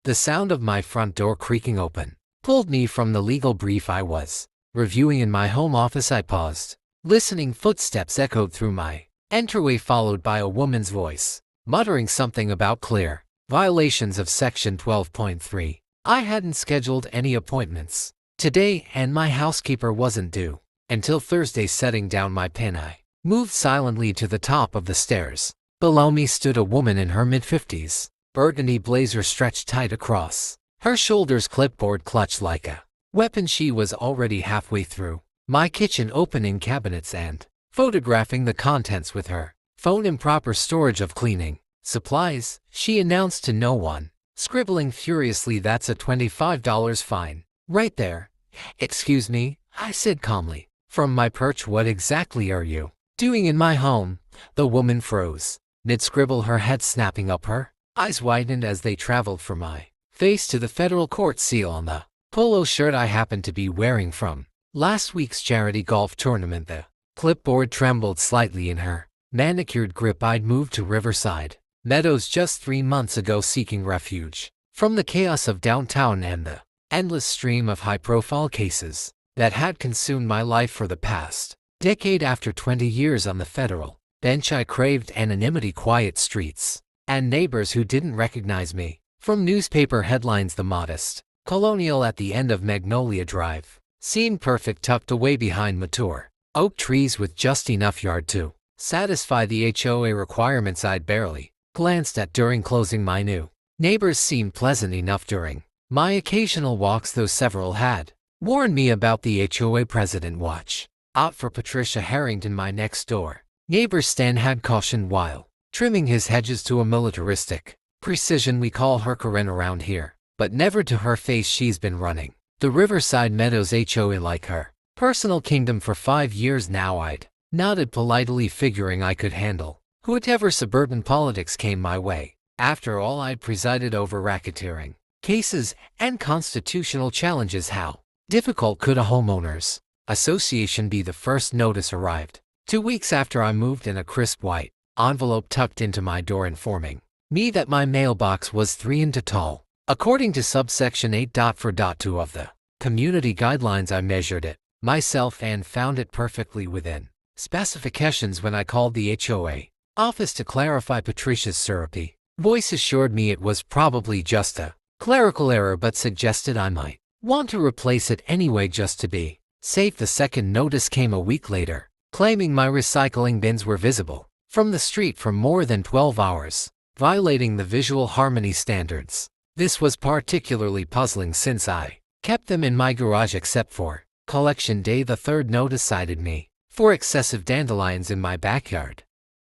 The sound of my front door creaking open pulled me from the legal brief I was reviewing in my home office. I paused, listening. Footsteps echoed through my entryway, followed by a woman's voice, muttering something about clear violations of Section 12.3. I hadn't scheduled any appointments today, and my housekeeper wasn't due until Thursday. Setting down my pen, I moved silently to the top of the stairs. Below me stood a woman in her mid-50s, burgundy blazer stretched tight across her shoulders, clipboard clutched like a weapon. She was already halfway through my kitchen, opening cabinets and photographing the contents with her phone. Improper storage of cleaning supplies, she announced to no one, scribbling furiously. That's a $25 fine right there. Excuse me, I said calmly from my perch. What exactly are you doing in my home? The woman froze mid-scribble, her head snapping up. Her eyes widened as they traveled from my face to the federal court seal on the polo shirt I happened to be wearing from last week's charity golf tournament. The clipboard trembled slightly in her manicured grip. I'd moved to Riverside Meadows just 3 months ago, seeking refuge from the chaos of downtown and the endless stream of high-profile cases that had consumed my life for the past decade. After 20 years on the federal bench, I craved anonymity, quiet streets, and neighbors who didn't recognize me from newspaper headlines. The modest colonial at the end of Magnolia Drive seemed perfect, tucked away behind mature oak trees with just enough yard to satisfy the HOA requirements. I'd barely glanced at during closing. My new neighbors seemed pleasant enough during my occasional walks, though several had warned me about the HOA president watch out for Patricia Harrington. My next door neighbor Stan had cautioned while trimming his hedges to a militaristic precision. We call her Karen around here, but never to her face. She's been running the Riverside Meadows HOA like her personal kingdom for 5 years now. I'd nodded politely, figuring I could handle whatever suburban politics came my way. After all, I'd presided over racketeering cases and constitutional challenges. How difficult could a homeowners association be? The first notice arrived 2 weeks after I moved, in a crisp white envelope tucked into my door, informing me that my mailbox was 3 inches tall, according to subsection 8.4.2 of the community guidelines. I measured it myself and found it perfectly within specifications. When I called the HOA office to clarify, Patricia's syrupy voice assured me it was probably just a clerical error, but suggested I might want to replace it anyway just to be safe. The second notice came a week later, claiming my recycling bins were visible from the street for more than 12 hours, violating the visual harmony standards. This was particularly puzzling since I kept them in my garage except for collection day. The third notice cited me for excessive dandelions in my backyard,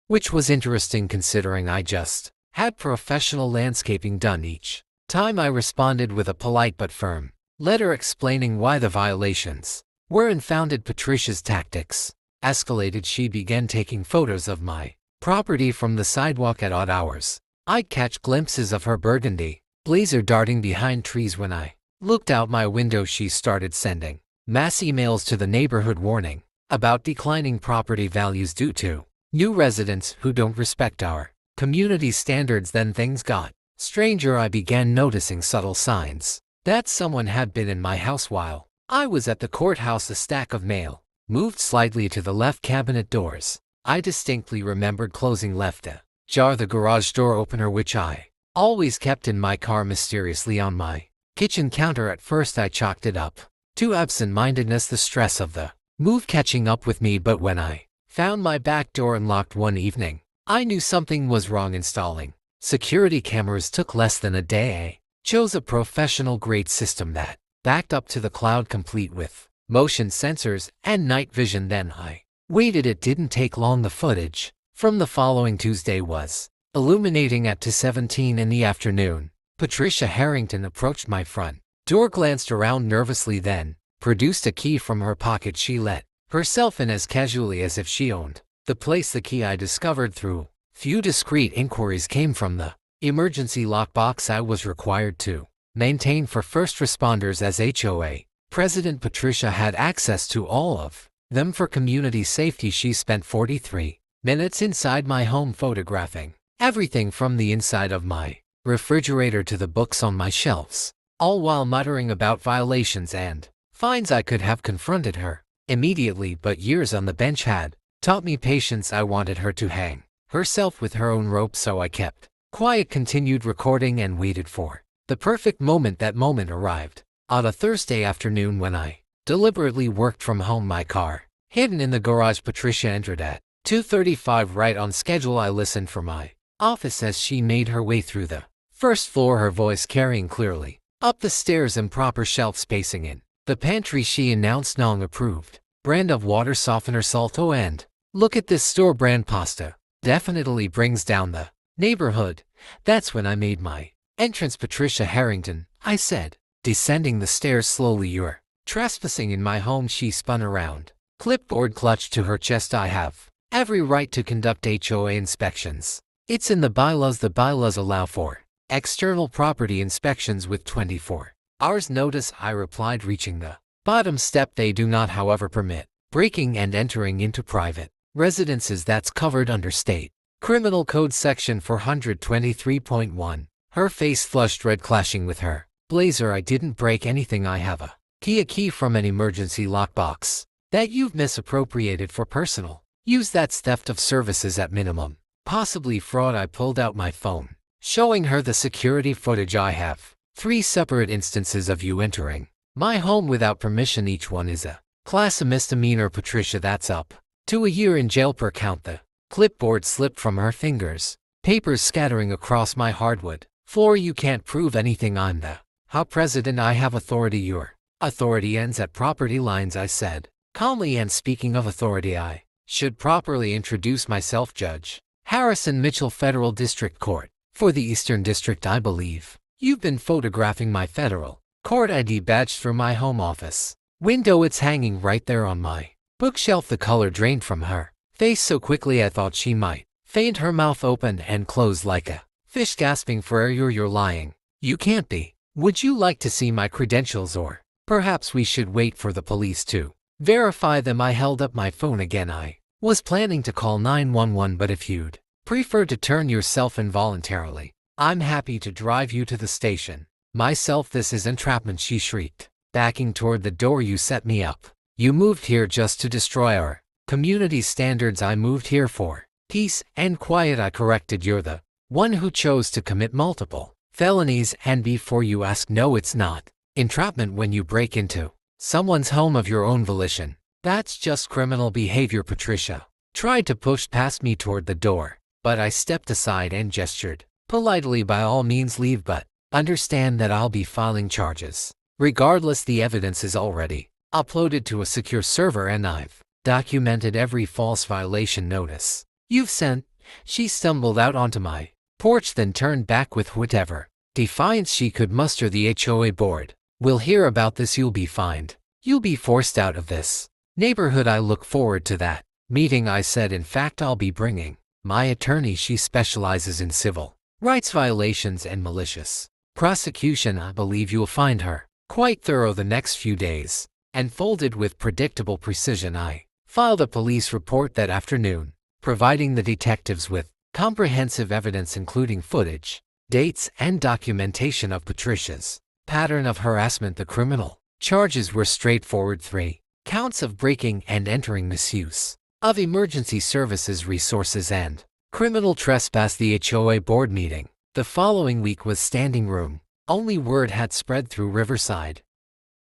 which was interesting considering I just had professional landscaping done. Each time I responded with a polite but firm letter explaining why the violations were unfounded. Patricia's tactics escalated. She began taking photos of my property from the sidewalk at odd hours. I'd catch glimpses of her burgundy blazer darting behind trees. When I looked out my window, she started sending mass emails to the neighborhood warning about declining property values due to new residents who don't respect our community standards. Then things got stranger. I began noticing subtle signs that someone had been in my house while I was at the courthouse. A stack of mail moved slightly to the left, cabinet doors I distinctly remembered closing left ajar. The garage door opener, which I always kept in my car, mysteriously on my kitchen counter. At first I chalked it up to absent-mindedness, the stress of the move catching up with me, but when I found my back door unlocked one evening, I knew something was wrong. Installing security cameras took less than a day. I chose a professional-grade system that backed up to the cloud, complete with motion sensors and night vision. Then I waited. It didn't take long. The footage from the following Tuesday was illuminating. At 2:17 in the afternoon, Patricia Harrington approached my front door, glanced around nervously, then produced a key from her pocket. She let herself in as casually as if she owned the place. The key, I discovered through few discreet inquiries, came from the emergency lockbox I was required to maintain for first responders. As HOA president, Patricia had access to all of them for community safety. She spent 43 minutes inside my home photographing everything from the inside of my refrigerator to the books on my shelves, all while muttering about violations and fines. I could have confronted her immediately, but years on the bench had taught me patience. I wanted her to hang herself with her own rope, so I kept quiet, continued recording, and waited for the perfect moment. That moment arrived on a Thursday afternoon when I deliberately worked from home, my car hidden in the garage. Patricia entered at 2:35, right on schedule. I listened for my office as she made her way through the first floor, her voice carrying clearly up the stairs, improper shelf spacing in the pantry. She announced non-approved brand of water softener, salt. Oh, and look at this store brand pasta. Definitely brings down the neighborhood. That's when I made my entrance. Patricia Harrington, I said, descending the stairs slowly. You're trespassing in my home. She spun around, clipboard clutched to her chest. I have every right to conduct HOA inspections. It's in the bylaws. The bylaws allow for external property inspections with 24 hours notice, I replied, reaching the bottom step. They do not, however, permit breaking and entering into private residences. That's covered under state criminal code section 423.1. Her face flushed red, clashing with her blazer. I didn't break anything. I have a key from an emergency lockbox that you've misappropriated for personal use. That's theft of services at minimum, possibly fraud. I pulled out my phone, showing her the security footage. I have 3 separate instances of you entering my home without permission. Each one is a class of misdemeanor. Patricia, that's up to a year in jail per count. The clipboard slipped from her fingers, papers scattering across my hardwood floor. You can't prove anything. I'm the hoapresident. I have authority. Your authority ends at property lines, I said calmly. And speaking of authority, I should properly introduce myself. Judge Harrison Mitchell, Federal District Court for the Eastern District. I believe you've been photographing my federal court ID badge through my home office window. It's hanging right there on my bookshelf. The color drained from her face so quickly I thought she might faint. Her mouth opened and closed like a fish, gasping for air. You're lying. You can't be. Would you like to see my credentials, or perhaps we should wait for the police to verify them? I held up my phone again. I was planning to call 911, but if you'd prefer to turn yourself in voluntarily, I'm happy to drive you to the station myself. This is entrapment, she shrieked, backing toward the door. You set me up. You moved here just to destroy our community standards. I moved here for peace and quiet, I corrected. You're the one who chose to commit multiple felonies, and before you ask, no, it's not entrapment when you break into someone's home of your own volition. That's just criminal behavior. Patricia tried to push past me toward the door, but I stepped aside and gestured politely, by all means leave, but understand that I'll be filing charges regardless. The evidence is already uploaded to a secure server, and I've documented every false violation notice you've sent. She stumbled out onto my porch, then turned back with whatever defiance she could muster. The HOA board will hear about this. You'll be fined. You'll be forced out of this neighborhood. I look forward to that meeting, I said. In fact, I'll be bringing my attorney. She specializes in civil rights violations and malicious prosecution. I believe you'll find her quite thorough the next few days. And folded with predictable precision, I filed a police report that afternoon, providing the detectives with comprehensive evidence including footage, dates, and documentation of Patricia's pattern of harassment. The criminal charges were straightforward: 3 counts of breaking and entering, misuse of emergency services resources, and criminal trespass. The HOA board meeting the following week was standing room only. Word had spread through Riverside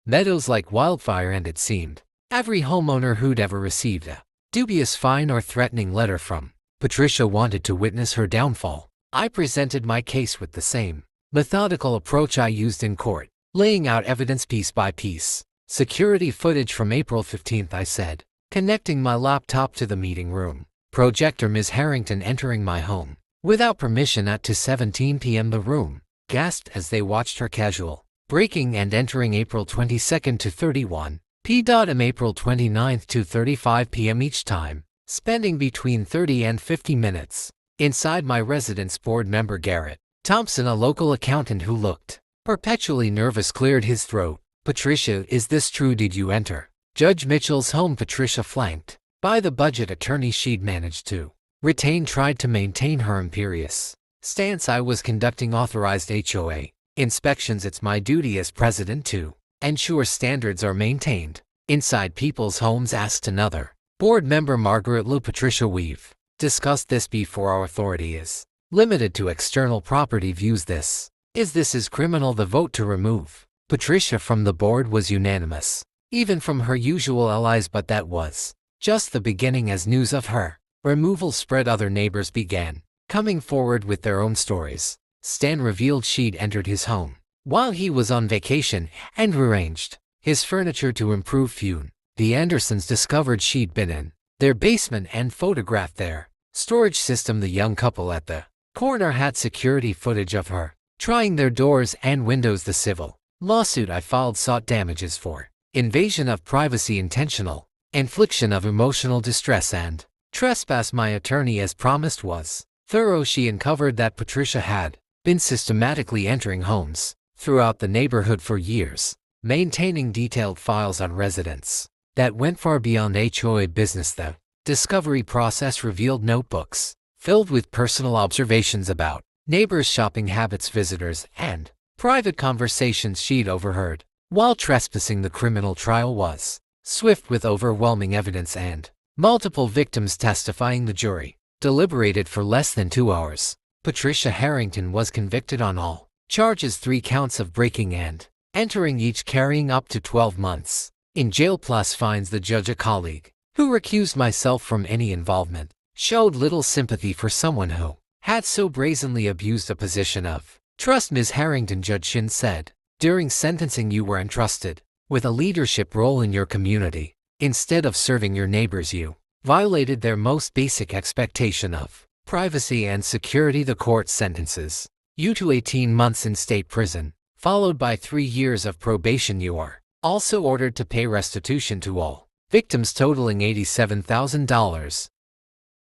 Meadows like wildfire, and it seemed every homeowner who'd ever received a dubious fine or threatening letter from Patricia wanted to witness her downfall. I presented my case with the same methodical approach I used in court, laying out evidence piece by piece. Security footage from April 15th, I said, connecting my laptop to the meeting room projector. Ms. Harrington entering my home without permission at 2:17 p.m. The room gasped as they watched her casual breaking and entering April 22nd to 31 p.m. April 29th to 35 p.m. each time, spending between 30 and 50 minutes inside my residence. Board member Garrett Thompson, a local accountant who looked perpetually nervous, cleared his throat. Patricia, is this true? Did you enter Judge Mitchell's home? Patricia, flanked by the budget attorney she'd managed to retain, tried to maintain her imperious stance. I was conducting authorized HOA inspections. It's my duty as president to ensure standards are maintained inside people's homes. Asked another board member, Margaret Lou. Patricia, we've discussed this before. Our authority is limited to external property views. This is criminal. The vote to remove Patricia from the board was unanimous, even from her usual allies, but that was just the beginning. As news of her removal spread, other neighbors began coming forward with their own stories. Stan revealed she'd entered his home while he was on vacation and rearranged his furniture to improve view. The Andersons discovered she'd been in their basement and photographed their storage system. The young couple at the corner had security footage of her trying their doors and windows. The civil lawsuit I filed sought damages for invasion of privacy, intentional infliction of emotional distress, and trespass. My attorney, as promised, was thorough. She uncovered that Patricia had been systematically entering homes throughout the neighborhood for years, maintaining detailed files on residents that went far beyond HOA business. The discovery process revealed notebooks filled with personal observations about neighbors' shopping habits, visitors, and private conversations she'd overheard while trespassing. The criminal trial was swift, with overwhelming evidence and multiple victims testifying. The jury deliberated for less than 2 hours. Patricia Harrington was convicted on all charges, 3 counts of breaking and entering, each carrying up to 12 months in jail plus fines. The judge, a colleague who recused myself from any involvement, showed little sympathy for someone who had so brazenly abused a position of trust. Ms. Harrington, Judge Shin said, during sentencing, you were entrusted with a leadership role in your community. Instead of serving your neighbors, you violated their most basic expectation of privacy and security. The court sentences you to 18 months in state prison, followed by 3 years of probation. You are also ordered to pay restitution to all victims, totaling $87,000.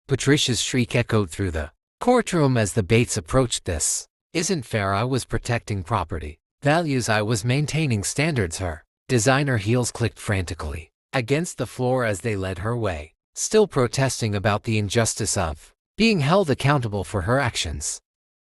Patricia's shriek echoed through the courtroom as the Bates approached. This isn't fair. I was protecting property values. I was maintaining standards. Her designer heels clicked frantically against the floor as they led her away, still protesting about the injustice of being held accountable for her actions.